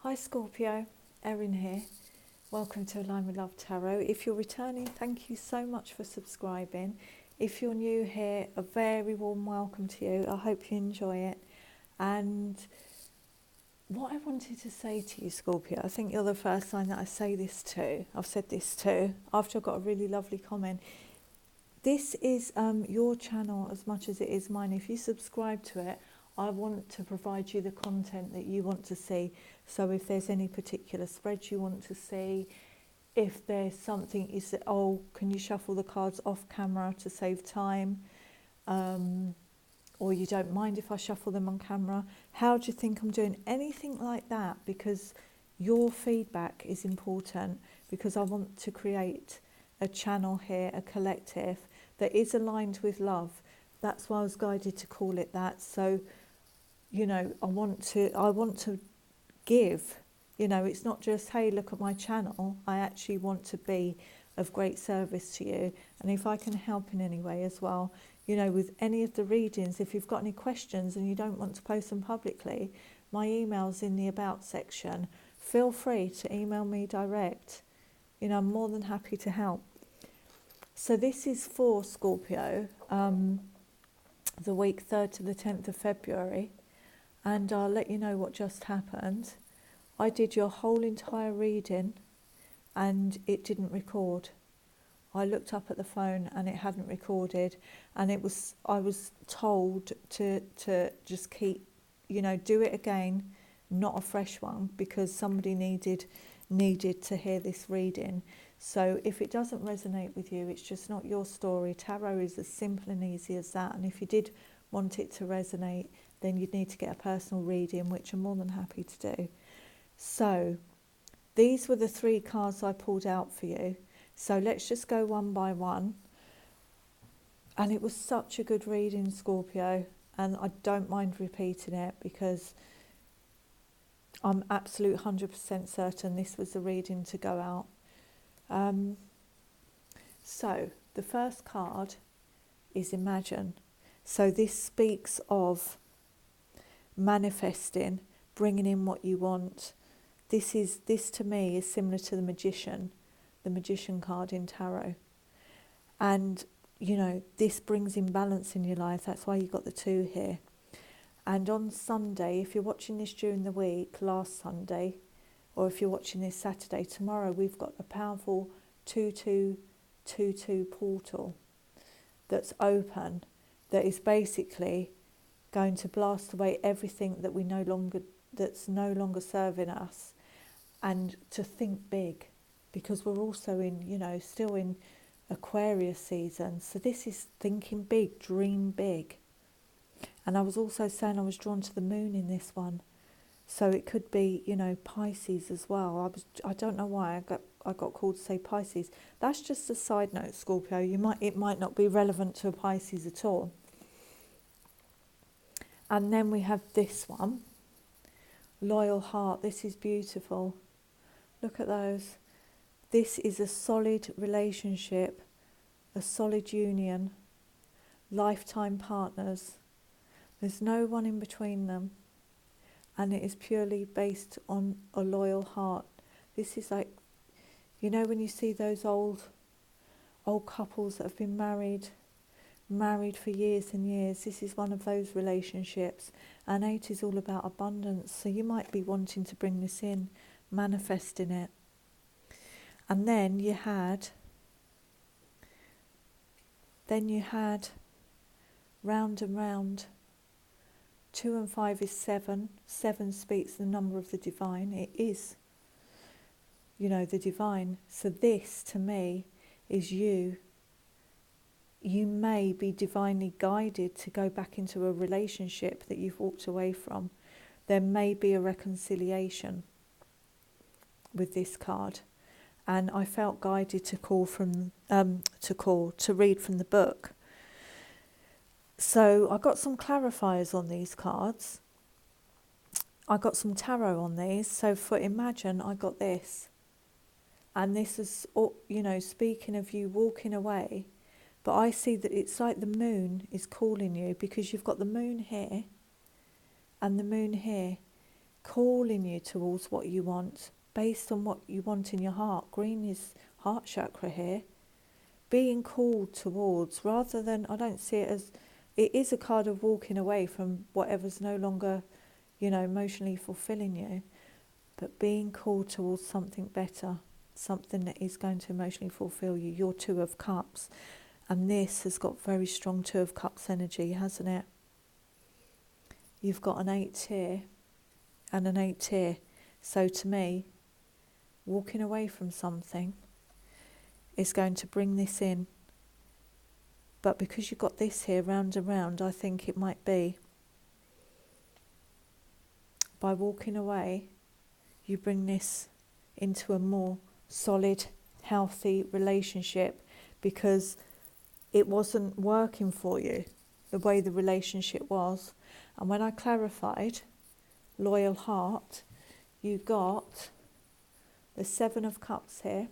Hi Scorpio, Erin here. Welcome to Align with Love Tarot. If you're returning, thank you so much for subscribing. If you're new here, a very warm welcome to you. I hope you enjoy it. And what I wanted to say to you, Scorpio, I think you're the first sign that I say this to. I've said this to after I got a really lovely comment. This is your channel as much as it is mine. If you subscribe to it, I want to provide you the content that you want to see. So if there's any particular spreads you want to see, if there's something you say, oh, can you shuffle the cards off camera to save time? Or you don't mind if I shuffle them on camera. How do you think I'm doing? Anything like that, because your feedback is important, because I want to create a channel here, a collective that is aligned with love. That's why I was guided to call it that. So, you know, I want to give. You know, it's not just, hey, look at my channel. I actually want to be of great service to you. And if I can help in any way as well, you know, with any of the readings, if you've got any questions and you don't want to post them publicly, my email's in the About section. Feel free to email me direct. You know, I'm more than happy to help. So this is for Scorpio, the week 3rd to the 10th of February. And I'll let you know what just happened. I did your whole entire reading and it didn't record. I looked up at the phone and it hadn't recorded, and I was told to just keep, you know, do it again, not a fresh one, because somebody needed to hear this reading. So if it doesn't resonate with you, it's just not your story. Tarot is as simple and easy as that. And if you did want it to resonate, then you'd need to get a personal reading, which I'm more than happy to do. So these were the 3 cards I pulled out for you. So let's just go one by one. And it was such a good reading, Scorpio. And I don't mind repeating it, because I'm absolute 100% certain this was the reading to go out. So the first card is Imagine. So this speaks of manifesting, bringing in what you want. This to me is similar to the Magician card in tarot. And you know, this brings in balance in your life. That's why you got the 2 here. And on Sunday, if you're watching this during the week, last Sunday, or if you're watching this Saturday, tomorrow, we've got a powerful 2222 portal that's open, that is basically going to blast away everything that's no longer serving us, and to think big, because we're also in, you know, still in Aquarius season. So this is thinking big, dream big. And I was also saying I was drawn to the moon in this one. So it could be, you know, Pisces as well. I don't know why I got called to say Pisces. That's just a side note, Scorpio. It might not be relevant to a Pisces at all. And then we have this one, Loyal Heart. This is beautiful. Look at those. This is a solid relationship, a solid union, lifetime partners. There's no one in between them. And it is purely based on a loyal heart. This is like, you know, when you see those old couples that have been married for years and years, this is one of those relationships. And 8 is all about abundance. So you might be wanting to bring this in, manifesting it. And then you had round and round. 2 and 5 is 7. 7 speaks the number of the divine. It is, you know, the divine. So this, to me, is you. You may be divinely guided to go back into a relationship that you've walked away from. There may be a reconciliation with this card. And I felt guided to read from the book. So I got some clarifiers on these cards. I got some tarot on these. So for Imagine, I got this. And this is, you know, speaking of you walking away. But I see that it's like the moon is calling you, because you've got the moon here and the moon here, calling you towards what you want, based on what you want in your heart. Green is heart chakra here. Being called towards, rather than, I don't see it as, it is a card of walking away from whatever's no longer, emotionally fulfilling you, but being called towards something better, something that is going to emotionally fulfill you. Your Two of Cups. And this has got very strong Two of Cups energy, hasn't it? You've got an 8 here and an 8 here. So to me, walking away from something is going to bring this in. But because you've got this here round and round, I think it might be by walking away, you bring this into a more solid, healthy relationship, because it wasn't working for you the way the relationship was. And when I clarified loyal heart, you got the 7 of Cups here,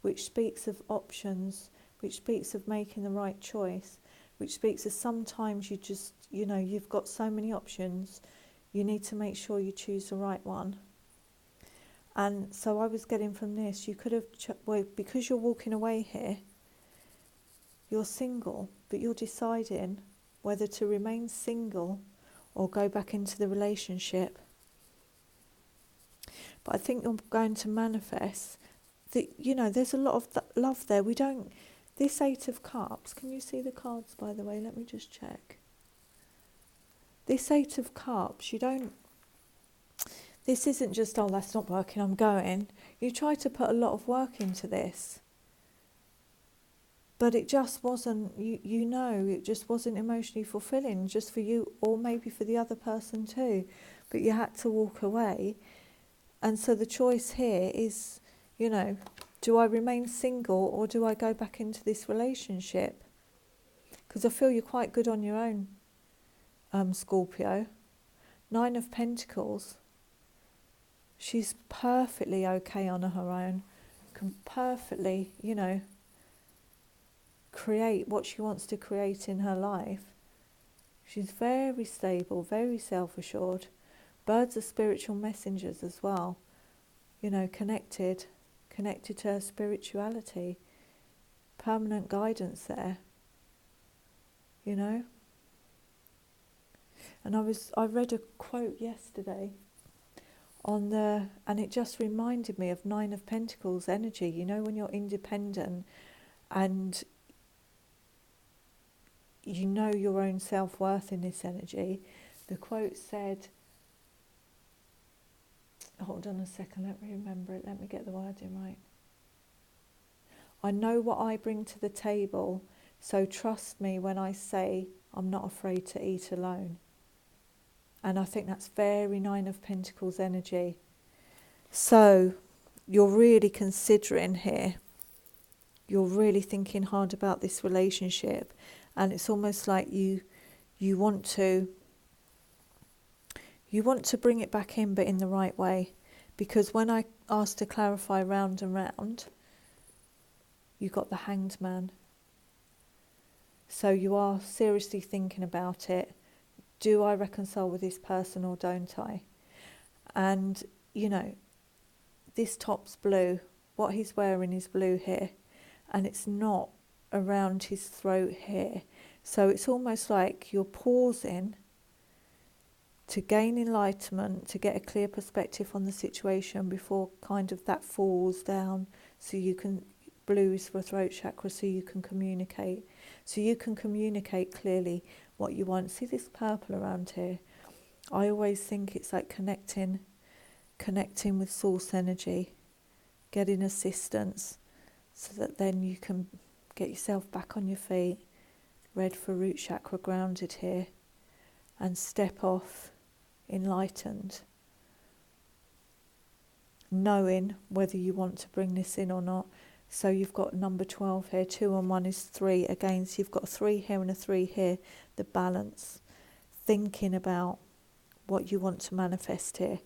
which speaks of options, which speaks of making the right choice, which speaks of sometimes you just, you've got so many options, you need to make sure you choose the right one. And so I was getting from this, you could have, because you're walking away here, you're single, but you're deciding whether to remain single or go back into the relationship. But I think you're going to manifest that, there's a lot of love there. This 8 of Cups, can you see the cards, by the way? Let me just check. This 8 of Cups, this isn't just, oh, that's not working, I'm going. You try to put a lot of work into this. But it just wasn't, it just wasn't emotionally fulfilling, just for you, or maybe for the other person too. But you had to walk away. And so the choice here is, do I remain single or do I go back into this relationship? Because I feel you're quite good on your own, Scorpio. 9 of Pentacles. She's perfectly okay on her own. Can perfectly, create what she wants to create in her life. She's very stable, very self-assured. Birds are spiritual messengers as well. Connected to her spirituality. Permanent guidance there. And I read a quote yesterday and it just reminded me of 9 of Pentacles energy. When you're independent and you know your own self-worth in this energy. The quote said, hold on a second, let me remember it, let me get the wording right. I know what I bring to the table, so trust me when I say I'm not afraid to eat alone. And I think that's very 9 of Pentacles energy. So you're really considering here, you're really thinking hard about this relationship. And it's almost like you want to bring it back in, but in the right way. Because when I asked to clarify round and round, you got the Hanged Man. So you are seriously thinking about it. Do I reconcile with this person or don't I? And, this top's blue. What he's wearing is blue here. And it's not around his throat here. So it's almost like you're pausing to gain enlightenment, to get a clear perspective on the situation before kind of that falls down, so you can, blue is for throat chakra, so you can communicate. So you can communicate clearly what you want. See this purple around here? I always think it's like connecting with source energy, getting assistance, so that then you can get yourself back on your feet. Red for root chakra, grounded here, and step off enlightened, knowing whether you want to bring this in or not. So you've got number 12 here, 2 and 1 is 3 again, so you've got a 3 here and a 3 here, the balance, thinking about what you want to manifest here,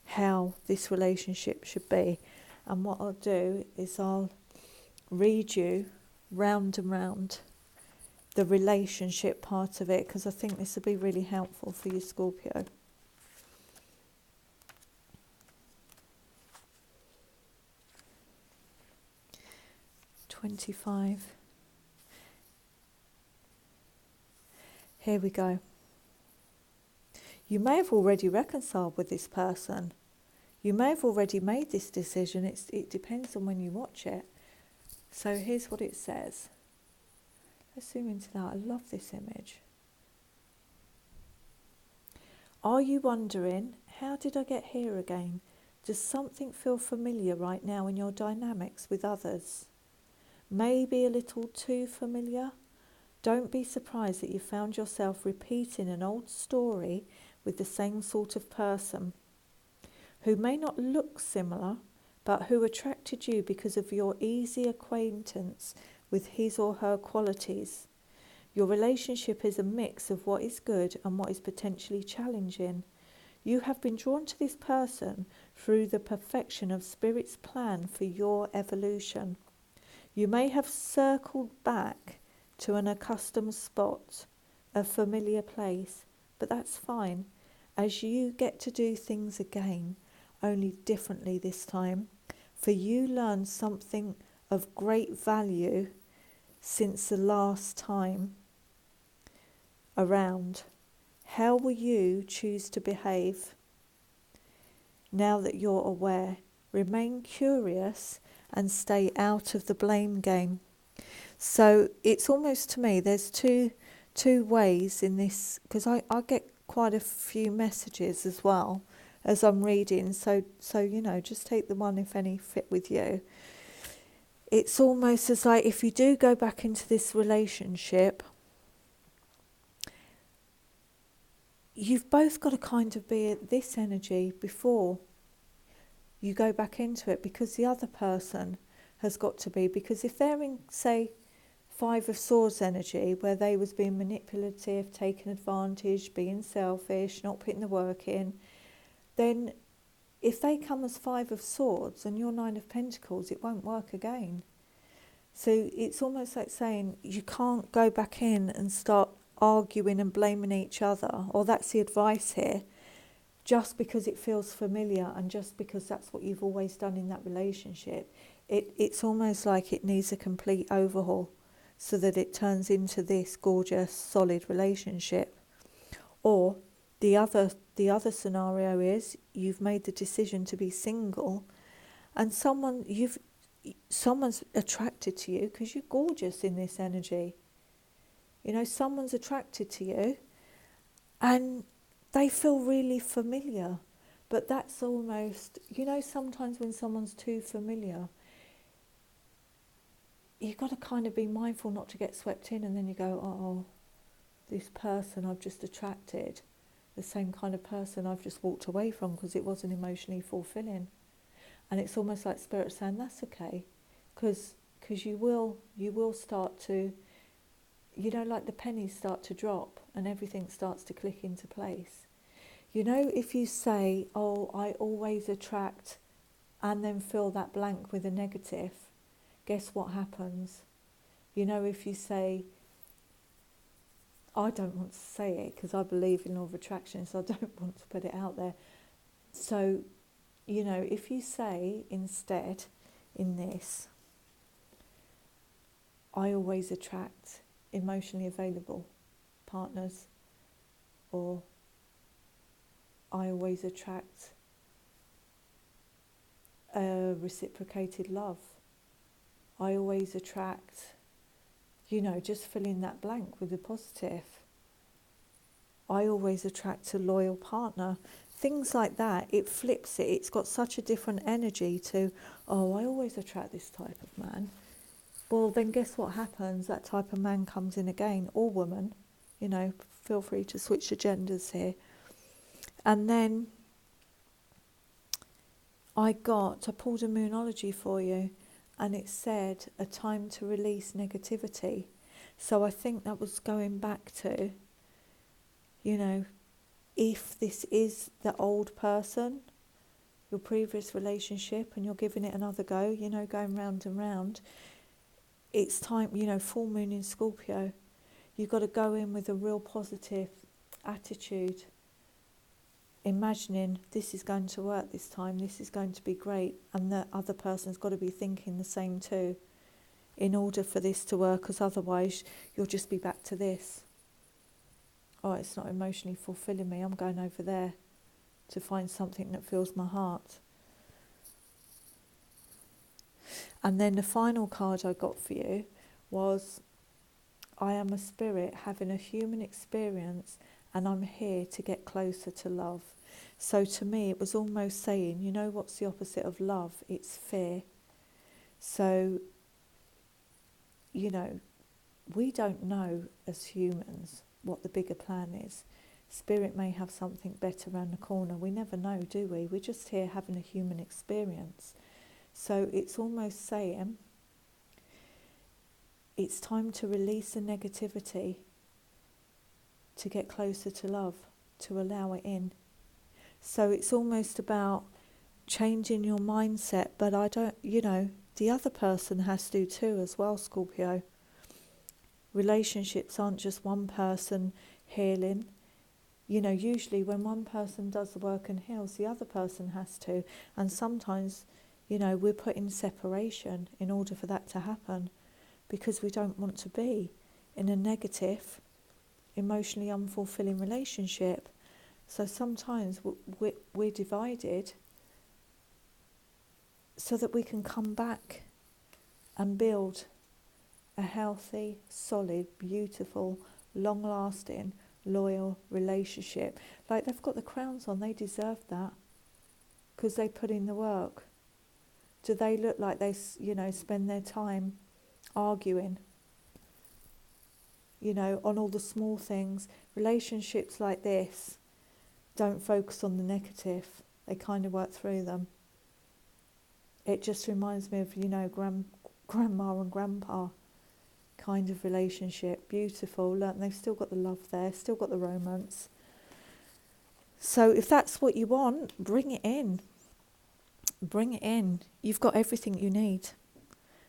how this relationship should be. And what I'll do is I'll read you round and round the relationship part of it, because I think this will be really helpful for you, Scorpio. 25. Here we go. You may have already reconciled with this person. You may have already made this decision. It depends on when you watch it. So here's what it says. Let's zoom into that. I love this image. Are you wondering, how did I get here again? Does something feel familiar right now in your dynamics with others? Maybe a little too familiar? Don't be surprised that you found yourself repeating an old story with the same sort of person, who may not look similar, but who attracted you because of your easy acquaintance with his or her qualities. Your relationship is a mix of what is good and what is potentially challenging. You have been drawn to this person through the perfection of Spirit's plan for your evolution. You may have circled back to an accustomed spot, a familiar place, but that's fine, as you get to do things again, only differently this time, for you learned something of great value since the last time around. How will you choose to behave now that you're aware? Remain curious and stay out of the blame game. So it's almost, to me, there's two ways in this, because I get quite a few messages as well as I'm reading. So you know, just take the one, if any, fit with you. It's almost as like, if you do go back into this relationship, you've both got to kind of be at this energy before you go back into it, because the other person has got to be, because if they're in, say, 5 of Swords energy, where they was being manipulative, taking advantage, being selfish, not putting the work in, then if they come as 5 of Swords and you're 9 of Pentacles, it won't work again. So it's almost like saying you can't go back in and start arguing and blaming each other, or that's the advice here, just because it feels familiar and just because that's what you've always done in that relationship. It's almost like it needs a complete overhaul so that it turns into this gorgeous, solid relationship. Or the other scenario is you've made the decision to be single, and someone's attracted to you because you're gorgeous in this energy. You know, someone's attracted to you and they feel really familiar. But that's almost, you know, sometimes when someone's too familiar, you've got to kind of be mindful not to get swept in, and then you go, oh, this person I've just attracted, the same kind of person I've just walked away from because it wasn't emotionally fulfilling. And it's almost like Spirit saying, that's okay, because you will start to, you know, like the pennies start to drop and everything starts to click into place. You know, if you say, oh, I always attract, and then fill that blank with a negative, guess what happens? You know, if you say, I don't want to say it because I believe in law of attraction, so I don't want to put it out there. So, you know, if you say instead in this, I always attract emotionally available partners, or I always attract reciprocated love. I always attract, you know, just fill in that blank with a positive. I always attract a loyal partner. Things like that, it flips it. It's got such a different energy to, oh, I always attract this type of man. Well, then guess what happens? That type of man comes in again, or woman. You know, feel free to switch the genders here. And then I pulled a Moonology for you, and it said a time to release negativity. So I think that was going back to, you know, if this is the old person, your previous relationship, and you're giving it another go, you know, going round and round, it's time, you know, full moon in Scorpio. You've got to go in with a real positive attitude, imagining this is going to work this time, this is going to be great, and the other person's got to be thinking the same too. in order for this to work, because otherwise you'll just be back to this. Oh, it's not emotionally fulfilling me. I'm going over there to find something that fills my heart. And then the final card I got for you was, I am a spirit having a human experience and I'm here to get closer to love. So to me it was almost saying, you know what's the opposite of love? It's fear. So, you know, we don't know as humans what the bigger plan is. Spirit may have something better around the corner. We never know, do we? We're just here having a human experience. So it's almost saying, it's time to release the negativity, to get closer to love, to allow it in. So it's almost about changing your mindset, but I don't, you know, the other person has to too as well, Scorpio. Relationships aren't just one person healing. You know, usually when one person does the work and heals, the other person has to. And sometimes, you know, we're put in separation in order for that to happen, because we don't want to be in a negative, emotionally unfulfilling relationship. So sometimes we're divided so that we can come back and build a healthy, solid, beautiful, long-lasting, loyal relationship. Like, they've got the crowns on, they deserve that because they put in the work. Do they look like they, you know, spend their time arguing, you know, on all the small things? Relationships like this don't focus on the negative, they kind of work through them. It just reminds me of, you know, grandma and grandpa kind of relationship. Beautiful. They've still got the love there, still got the romance. So if that's what you want, bring it in. Bring it in. You've got everything you need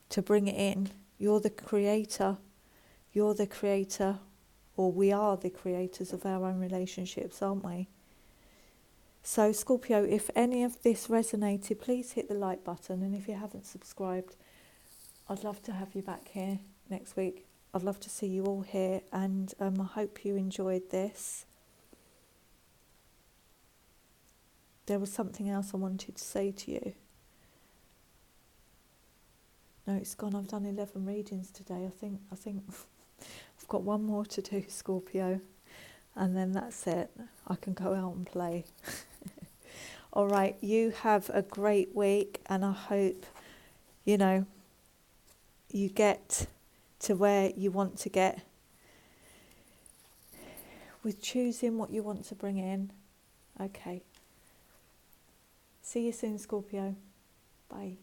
to bring it in. You're the creator. You're the creator, or we are the creators of our own relationships, aren't we? So Scorpio, if any of this resonated, please hit the like button. And if you haven't subscribed, I'd love to have you back here next week. I'd love to see you all here, and I hope you enjoyed this. There was something else I wanted to say to you. No, it's gone. I've done 11 readings today. I think I've got one more to do, Scorpio, and then that's it. I can go out and play. All right, you have a great week, and I hope, you know, you get to where you want to get with choosing what you want to bring in. Okay. See you soon, Scorpio. Bye.